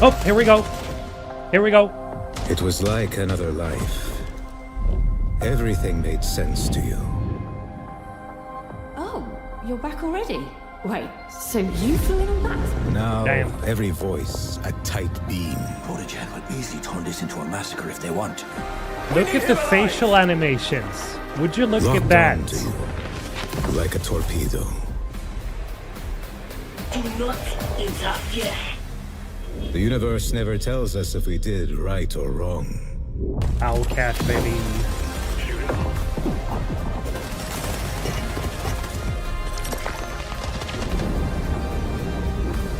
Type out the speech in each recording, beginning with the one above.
Oh, here we go. Here we go. It was like another life. Everything made sense to you. Oh, you're back already? Wait, so you flew in on that? Now, Damn. every voice a tight beam. Protegen will easily turn this into a massacre if they want. Look at the facial animations. Would you look Locked at that? onto you, like a torpedo. Do not interfere. The universe never tells us if we did right or wrong. Owlcat, baby.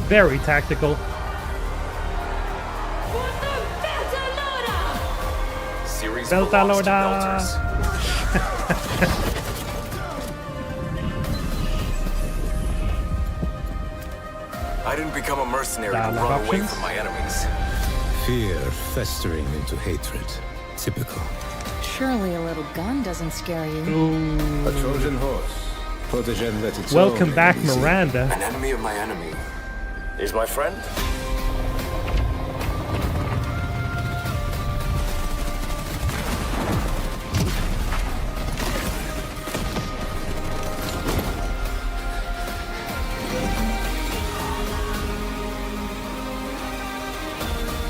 Very tactical. Series Belta belongs to Loda. Belters. I didn't become a mercenary to Dialogue run away options. from my enemies. Fear festering into hatred. Typical. Surely a little gun doesn't scare you. Ooh. A Trojan horse. Protegen let its Welcome own back, easy. Miranda. An enemy of my enemy is my friend.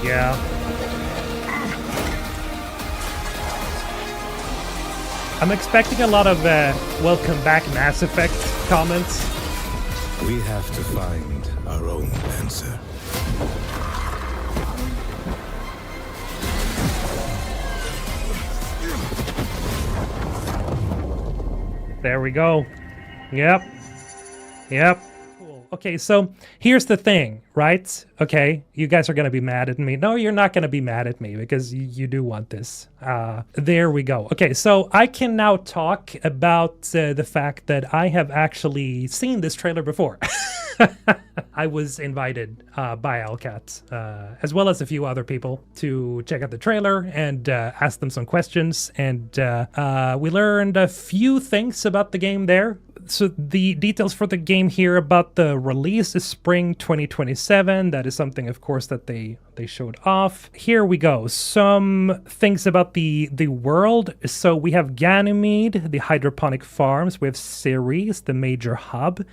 Yeah. I'm expecting a lot of welcome back Mass Effect comments. We have to find our own answer. There we go. Yep. Yep. Cool. Okay, so here's the thing, right? Okay, you guys are going to be mad at me. No, you're not going to be mad at me because you do want this. There we go. Okay, so I can now talk about the fact that I have actually seen this trailer before. I was invited by Owlcat, as well as a few other people, to check out the trailer and ask them some questions. And we learned a few things about the game there. So the details for the game here about the release is spring 2027. That is something, of course, that they showed off. Here we go. Some things about the world. So we have Ganymede, the hydroponic farms. We have Ceres, the major hub.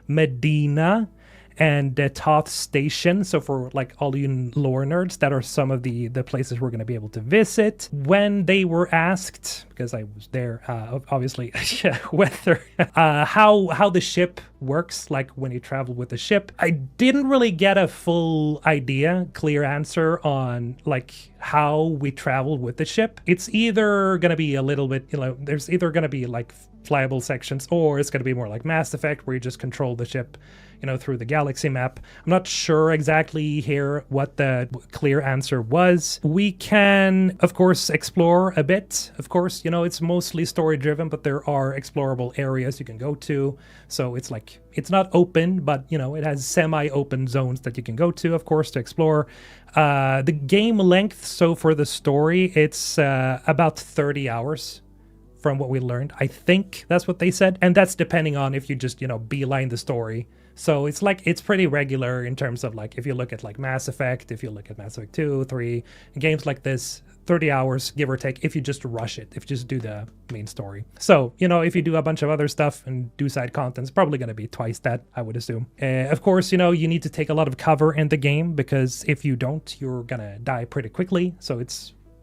Medina, and Toth Station. So for like all you lore nerds, that are some of the places we're going to be able to visit. When they were asked, because I was there, obviously, whether how the ship works, like when you travel with the ship, I didn't really get a full idea, clear answer on like how we travel with the ship. It's either going to be a little bit, there's either going to be like flyable sections, or it's going to be more like Mass Effect where you just control the ship, through the galaxy map. I'm not sure exactly here what the clear answer was. We can, of course, explore a bit. Of course, it's mostly story driven, but there are explorable areas you can go to. So it's like, it's not open, but it has semi-open zones that you can go to, of course, to explore. The game length, so for the story, it's about 30 hours. From what we learned, I think that's what they said, and that's depending on if you just beeline the story. So it's like it's pretty regular in terms of like if you look at like Mass Effect, if you look at Mass Effect 2, 3, games like this, 30 hours give or take if you just rush it, if you just do the main story. So if you do a bunch of other stuff and do side content, it's probably going to be twice that, I would assume. Of course, you need to take a lot of cover in the game, because if you don't, you're gonna die pretty quickly. So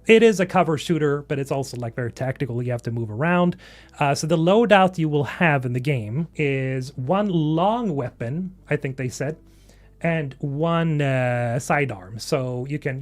it is a cover shooter, but it's also like very tactical. You have to move around. So the loadout you will have in the game is one long weapon, I think they said, and one sidearm. So you can,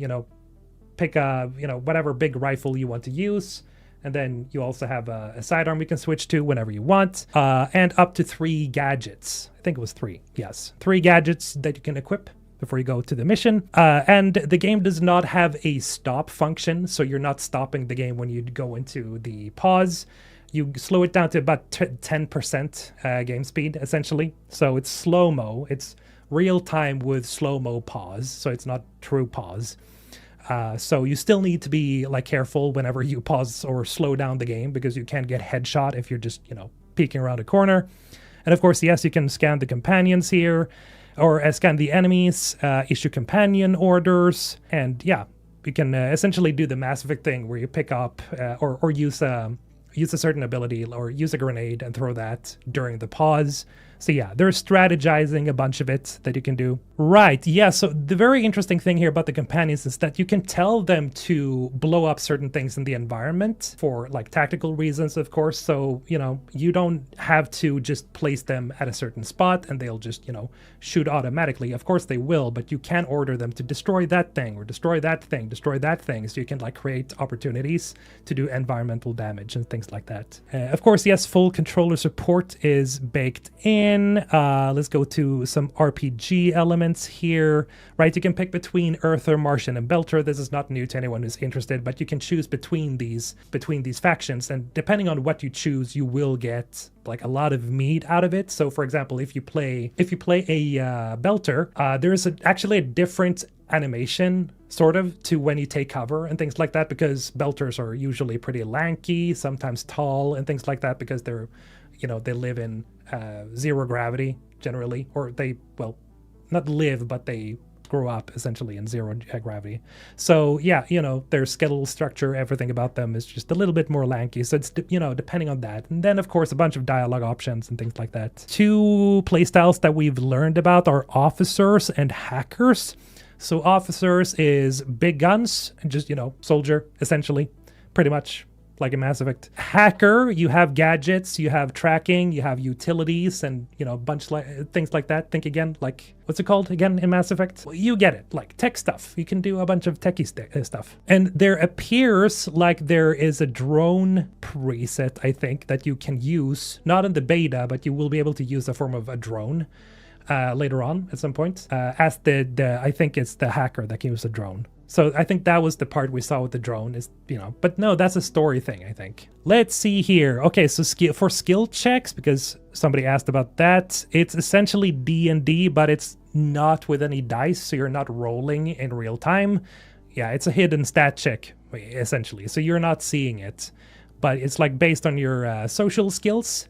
pick a, whatever big rifle you want to use. And then you also have a sidearm you can switch to whenever you want. And up to 3 gadgets. I think it was 3. Yes. 3 gadgets that you can equip before you go to the mission. And the game does not have a stop function, so you're not stopping the game when you go into the pause. You slow it down to about 10% game speed, essentially. So it's slow-mo. It's real-time with slow-mo pause, so it's not true pause. So you still need to be like careful whenever you pause or slow down the game, because you can get headshot if you're just, peeking around a corner. And of course, yes, you can scan the companions here. or scan the enemies, issue companion orders, and yeah, you can essentially do the Mass Effect thing where you pick up or use a certain ability or use a grenade and throw that during the pause. So yeah, there's strategizing, a bunch of it that you can do. Right, yeah, so the very interesting thing here about the companions is that you can tell them to blow up certain things in the environment for like tactical reasons, of course. So, you know, you don't have to just place them at a certain spot and they'll just, you know, shoot automatically. Of course they will, but you can order them to destroy that thing or destroy that thing, destroy that thing. So you can like create opportunities to do environmental damage and things like that. Of course, yes, full controller support is baked in. Let's go to some RPG elements here, right? You can pick between Earther, Martian, and Belter. This is not new to anyone who's interested, but you can choose between these factions, and depending on what you choose, you will get like a lot of meat out of it. So, for example, if you play a Belter, there is actually a different animation sort of to when you take cover and things like that, because Belters are usually pretty lanky, sometimes tall and things like that, because they're, you know, they live in zero gravity generally, or they, well, not live, but they grow up essentially in zero gravity. So yeah, you know, their skeletal structure, everything about them is just a little bit more lanky. So it's, you know, depending on that. And then of course a bunch of dialogue options and things like that. Two playstyles that we've learned about are officers and hackers. So officers is big guns, just, you know, soldier essentially, pretty much like a Mass Effect. Hacker, you have gadgets, you have tracking, you have utilities, and, you know, a bunch like things like that. Think again, like, what's it called again in Mass Effect? Well, you get it, like tech stuff. You can do a bunch of techie stuff. And there appears like there is a drone preset, I think, that you can use, not in the beta, but you will be able to use a form of a drone later on at some point. As I think it's the hacker that can use a drone. So I think that was the part we saw with the drone, is, you know, but no, that's a story thing, I think. Let's see here. Okay, so for skill checks, because somebody asked about that, it's essentially D&D, but it's not with any dice, so you're not rolling in real time. Yeah, it's a hidden stat check, essentially, so you're not seeing it, but it's like based on your social skills.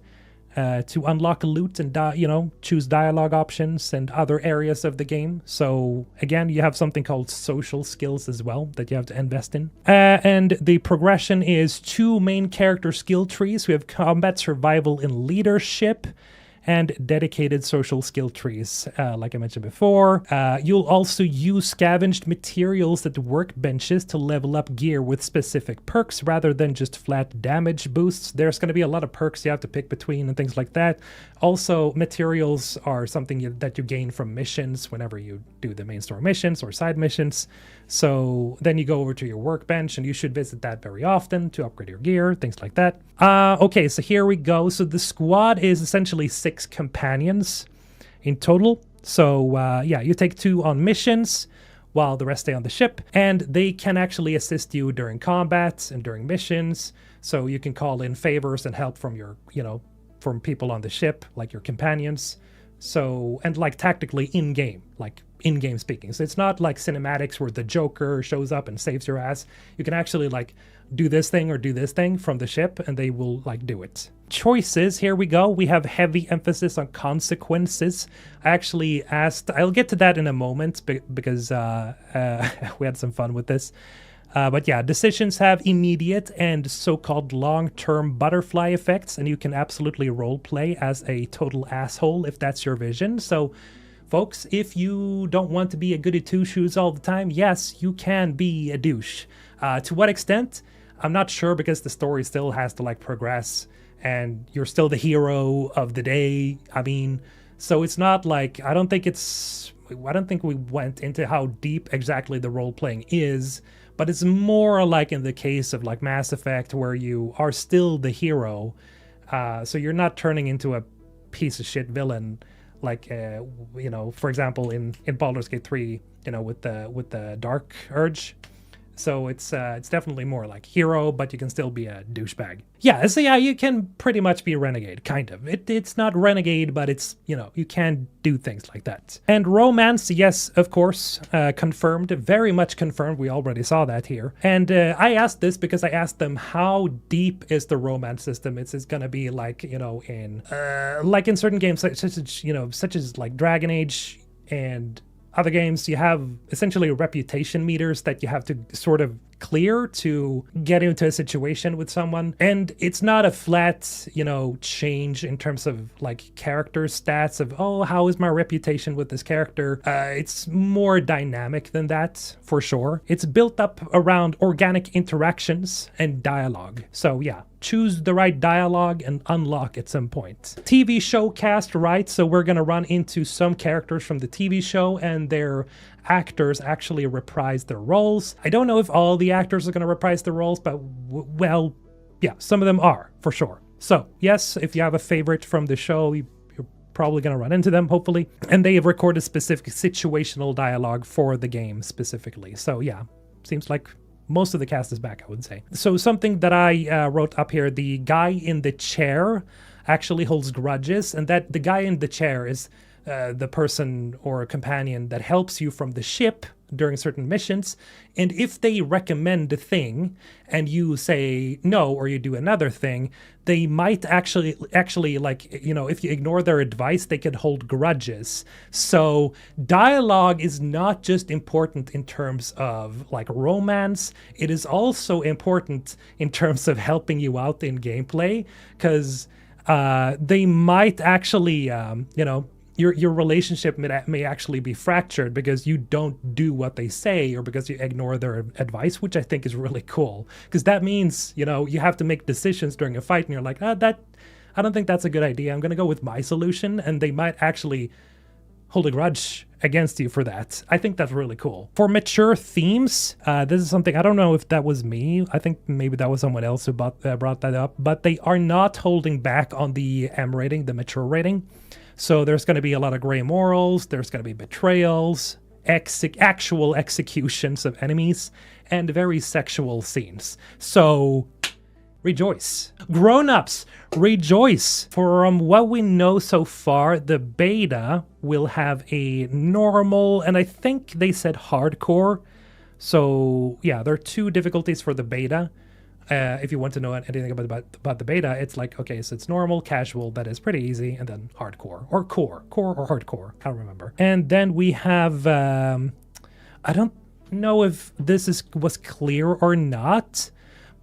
To unlock loot and, you know, choose dialogue options and other areas of the game. So again, you have something called social skills as well that you have to invest in. And the progression is 2 main character skill trees. We have combat, survival, and leadership, and dedicated social skill trees, like I mentioned before. You'll also use scavenged materials at workbenches to level up gear with specific perks rather than just flat damage boosts. There's going to be a lot of perks you have to pick between and things like that. Also, materials are something that you gain from missions whenever you do the main story missions or side missions. So then you go over to your workbench, and you should visit that very often to upgrade your gear, things like that. Okay, so here we go. So the squad is essentially 6 companions in total. So yeah, you take 2 on missions while the rest stay on the ship, and they can actually assist you during combat and during missions. So you can call in favors and help from your, you know, from people on the ship, like your companions. So, and like tactically in-game, like in-game speaking. So it's not like cinematics where the Joker shows up and saves your ass. You can actually like do this thing or do this thing from the ship, and they will like do it. Choices, here we go. We have heavy emphasis on consequences. I actually asked, I'll get to that in a moment because we had some fun with this. But yeah, decisions have immediate and so-called long-term butterfly effects, and you can absolutely roleplay as a total asshole if that's your vision. So, folks, if you don't want to be a goody two-shoes all the time, yes, you can be a douche. To what extent? I'm not sure, because the story still has to like progress, and you're still the hero of the day. I mean, so it's not like, I don't think we went into how deep exactly the role-playing is. But it's more like in the case of like Mass Effect, where you are still the hero. So you're not turning into a piece of shit villain, like, you know, for example, in Baldur's Gate 3, you know, with the Dark Urge. So it's definitely more like hero, but you can still be a douchebag. Yeah, so yeah, you can pretty much be a renegade, kind of. It's not renegade, but it's, you know, you can do things like that. And romance, yes, of course, confirmed, very much confirmed. We already saw that here. And I asked this because I asked them, how deep is the romance system? It's gonna be like, you know, in like in certain games such as, you know, such as like Dragon Age. and other games, you have essentially reputation meters that you have to sort of clear to get into a situation with someone. And it's not a flat, change in terms of like character stats of, oh, how is my reputation with this character? It's more dynamic than that, for sure. It's built up around organic interactions and dialogue. So yeah, choose the right dialogue and unlock at some point. TV show cast, right? So we're gonna run into some characters from the TV show and their actors actually reprise their roles. I don't know if all the actors are gonna reprise their roles, but well, yeah, some of them are, for sure. So yes, if you have a favorite from the show, you're probably gonna run into them, hopefully. And they have recorded specific situational dialogue for the game specifically. So yeah, seems like most of the cast is back, I would say. So something that I wrote up here, the guy in the chair actually holds grudges, and that the guy in the chair is the person or companion that helps you from the ship during certain missions. And if they recommend a thing and you say no, or you do another thing, they might actually like, if you ignore their advice, they could hold grudges. So dialogue is not just important in terms of like romance, it is also important in terms of helping you out in gameplay, because they might actually, your relationship may actually be fractured because you don't do what they say or because you ignore their advice, which I think is really cool. Because that means, you have to make decisions during a fight and you're like, I don't think that's a good idea. I'm going to go with my solution. And they might actually hold a grudge against you for that. I think that's really cool. For mature themes, this is something, I don't know if that was me. I think maybe that was someone else who brought that up. But they are not holding back on the M rating, the mature rating. So there's going to be a lot of gray morals, there's going to be betrayals, actual executions of enemies, and very sexual scenes. So rejoice. Grown-ups, rejoice. From what we know so far, the beta will have a normal, and I think they said hardcore. So yeah, there are 2 difficulties for the beta. If you want to know anything about the beta, it's like, okay, so it's normal, casual, that is pretty easy, and then hardcore, or core or hardcore, can't remember. And then we have, I don't know if this was clear or not,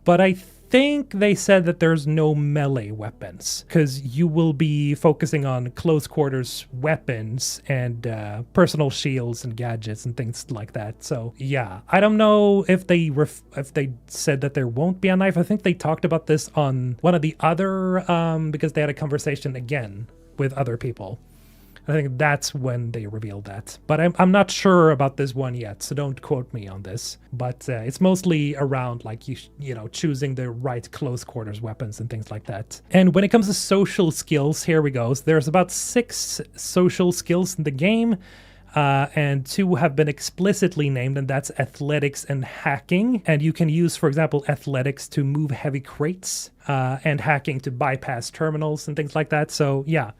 but I think they said that there's no melee weapons, because you will be focusing on close quarters weapons and personal shields and gadgets and things like that. So yeah, I don't know if they said that there won't be a knife. I think they talked about this on one of the other because they had a conversation again with other people. I think that's when they revealed that. But I'm not sure about this one yet, so don't quote me on this. But it's mostly around like, choosing the right close quarters weapons and things like that. And when it comes to social skills, here we go. So there's about 6 social skills in the game. And 2 have been explicitly named, and that's athletics and hacking. And you can use, for example, athletics to move heavy crates, and hacking to bypass terminals and things like that. So yeah,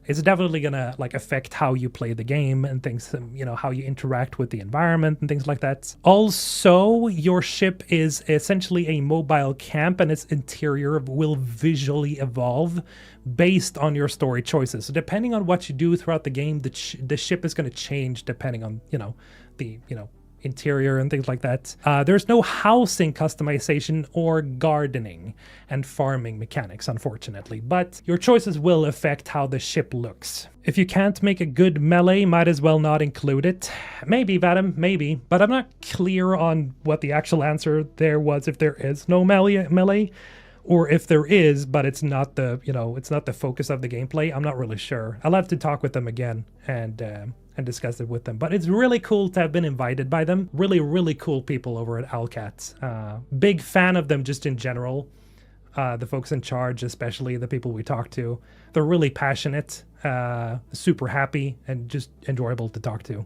it's definitely gonna like affect how you play the game and things, how you interact with the environment and things like that. Also, your ship is essentially a mobile camp, and its interior will visually evolve based on your story choices. So depending on what you do throughout the game, the ship is going to change depending on, the, interior and things like that. There's no housing customization or gardening and farming mechanics, unfortunately, but your choices will affect how the ship looks. If you can't make a good melee, might as well not include it. Maybe, Vadim, maybe, but I'm not clear on what the actual answer there was, if there is no melee, or if there is, but it's not the, it's not the focus of the gameplay. I'm not really sure. I'll have to talk with them again and discuss it with them. But it's really cool to have been invited by them. Really, really cool people over at Owlcat. Big fan of them just in general. The folks in charge, especially the people we talk to. They're really passionate, super happy, and just enjoyable to talk to.